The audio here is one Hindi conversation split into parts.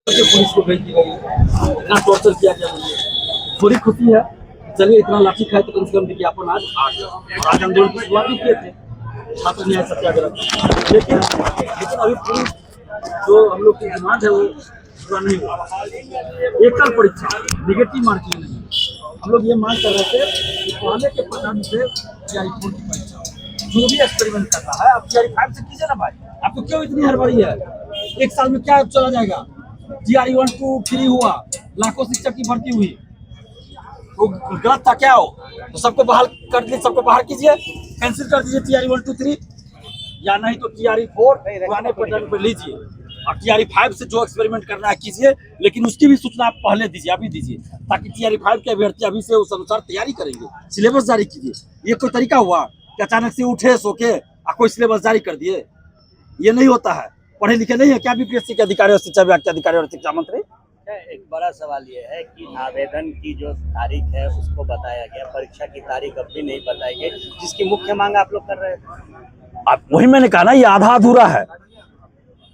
कि पुलिस को भेज दी गई, इतना टॉर्चर किया गया मुझे। थोड़ी खुशी है, चलिए इतना लाठी खाए तो कम से कम विज्ञापन आज आंदोलन की शुरुआत भी किए थे छात्र न्याय सत्याग्रह, लेकिन अभी पूरी जो हम लोग की डिमांड है वो पूरा नहीं हुआ। एकल परीक्षा निगेटिव मार्किंग नहीं, हम लोग ये मांग कर रहे थे कि पहले के पैटर्न से TRE4 की परीक्षा जो भी एक्सपेरिमेंट कर रहा है आप TRE5 से कीजिए ना भाई, आपको क्यों इतनी हड़बड़ी है? एक साल में क्या चला जाएगा? TRE1 2 फ्री हुआ, लाखों शिक्षक की भर्ती हुई, वो गलत था क्या? हो तो सबको बहाल कर दीजिए, सबको बाहर कीजिए, कैंसिल कर दीजिए TRE1 2 3, या नहीं तो TRE4 पुराने पैटर्न पर लीजिए और TRE5 से जो एक्सपेरिमेंट करना है कीजिए, लेकिन उसकी भी सूचना आप पहले दीजिए, अभी दीजिए, ताकि TRE5 के अभ्यर्थी अभी से उस अनुसार तैयारी करेंगे। सिलेबस जारी कीजिए। ये कोई तरीका हुआ कि अचानक से उठे सो के कोई सिलेबस जारी कर दिए? ये नहीं होता है। पढ़े लिखे नहीं है क्या BPSC के अधिकारी और शिक्षा विभाग के अधिकारी और शिक्षा मंत्री? एक बड़ा सवाल ये है कि आवेदन की जो तारीख है उसको बताया गया, परीक्षा की तारीख अब भी नहीं बताई गई, जिसकी मुख्य मांग आप लोग कर रहे हैं। अब वही मैंने कहा ना, ये आधा अधूरा है।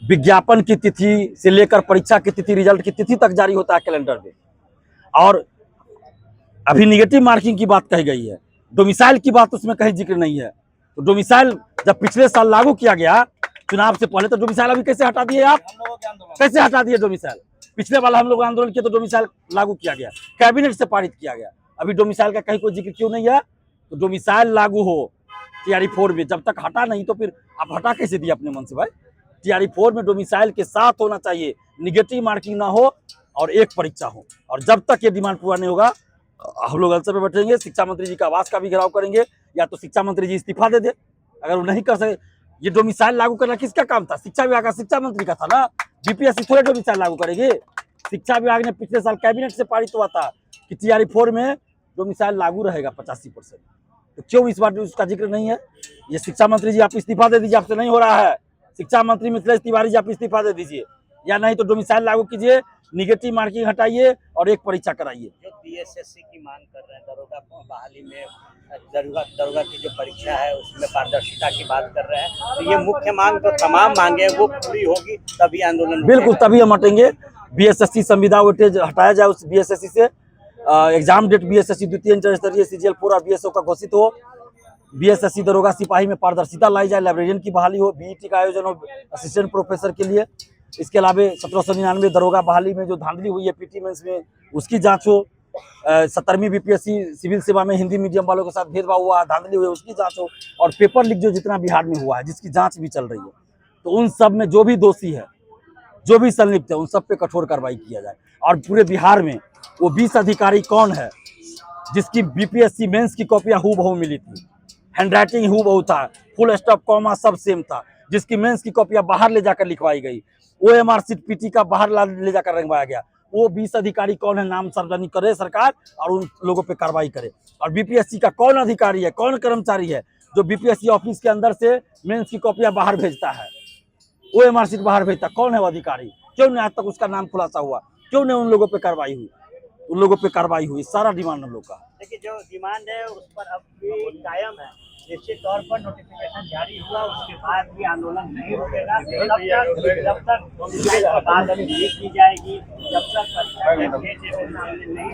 विज्ञापन की तिथि से लेकर परीक्षा की तिथि, रिजल्ट की तिथि तक जारी होता है कैलेंडर में, और अभी निगेटिव मार्किंग की बात कही गई है, डोमिसाइल की बात उसमें कहीं जिक्र नहीं है। तो डोमिसाइल जब पिछले साल लागू किया गया चुनाव से पहले, तो डोमिसाइल अभी कैसे हटा दिए आप? कैसे हटा दिए डोमिसाइल? पिछले वाला हम लोग आंदोलन किए तो डोमिसाइल लागू किया गया, कैबिनेट से पारित किया गया, अभी डोमिसाइल का कहीं कोई जिक्र क्यों नहीं है? तो डोमिसाइल लागू हो TRE4 में, जब तक हटा नहीं तो फिर आप हटा कैसे दिए अपने मन से भाई? TRE4 में डोमिसाइल के साथ होना चाहिए, निगेटिव मार्किंग ना हो और एक परीक्षा हो, और जब तक ये डिमांड पूरा नहीं होगा हम लोग अल्सर पे बैठेंगे, शिक्षा मंत्री जी का आवास का भी घेराव करेंगे, या तो शिक्षा मंत्री जी इस्तीफा दे दे अगर वो नहीं कर सके। ये डोमिसाइल लागू करना किसका काम था? शिक्षा विभाग का, शिक्षा मंत्री का था ना। BPSC थोड़े डोमिसाइल लागू करेगी। शिक्षा विभाग ने पिछले साल कैबिनेट से पारित हुआ था कि TRE4 में डोमिसाइल लागू रहेगा 85%, तो क्यों इस बार उसका जिक्र नहीं है? ये शिक्षा मंत्री जी आप इस्तीफा दे दीजिए, आपसे नहीं हो रहा है। शिक्षा मंत्री मिथिलेश तिवारी जी आप इस्तीफा दे दीजिए, या नहीं तो डोमिसाइल लागू कीजिए, निगेटिव मार्किंग हटाइए और एक परीक्षा कराइए। जो BSSC की मांग कर रहे हैं, दरोगा बहाली में दरोगा की जो परीक्षा है उसमें पारदर्शिता की बात कर रहे हैं, तो ये मुख्य मांग तो तमाम मांगे वो पूरी होगी तभी आंदोलन। बिल्कुल, तभी हम हटेंगे। BSSC संविदा वेटेज हटाया जाए उस BSSC से, एग्जाम डेट BSSC द्वितीय इंटर स्तरीय CGL पूरा BSO का घोषित हो, BSSC दरोगा सिपाही में पारदर्शिता लाई जाए, लाइब्रेरियन की बहाली हो, BET का आयोजन हो असिस्टेंट प्रोफेसर के लिए। इसके अलावा 1799 दरोगा बहाली में जो धांधली हुई है PT मेंस में, उसकी जांच हो। 17वीं BPSC सिविल सेवा में हिंदी मीडियम वालों के साथ भेदभाव हुआ, धांधली हुई, उसकी जांच हो। और पेपर लीक जो जितना बिहार में हुआ है जिसकी जांच भी चल रही है, तो उन सब में जो भी दोषी है, जो भी संलिप्त है, उन सब पे कठोर कार्रवाई किया जाए। और पूरे बिहार में वो 20 अधिकारी कौन है जिसकी BPSC मेंस की कॉपियां हूबहू मिली थी, हैंडराइटिंग हूबहू था, फुल स्टॉप कॉमा सब सेम था, जिसकी मेंस की कॉपियां बाहर ले जाकर लिखवाई गई, OMR सीट PT का बाहर ले जाकर रंगवाया गया। वो 20 अधिकारी कौन है, नाम सार्वजनिक करे सरकार और उन लोगों पे कार्रवाई करे। और BPSC का कौन अधिकारी है, कौन कर्मचारी है जो BPSC ऑफिस के अंदर से मेंस की कॉपियां बाहर भेजता है, OMR सीट बाहर भेजता, कौन है वो अधिकारी? क्यों नहीं आज तक उसका नाम खुलासा हुआ? क्यों नहीं उन लोगों पे कार्रवाई हुई? उन लोगों पे कार्रवाई हुई। सारा डिमांड हम लोग का। देखिए, जो डिमांड है उस पर अब भी कायम है। निश्चित तौर पर नोटिफिकेशन जारी हुआ उसके बाद भी आंदोलन नहीं रुकेगा, जब तक बात की जाएगी, जब तक नहीं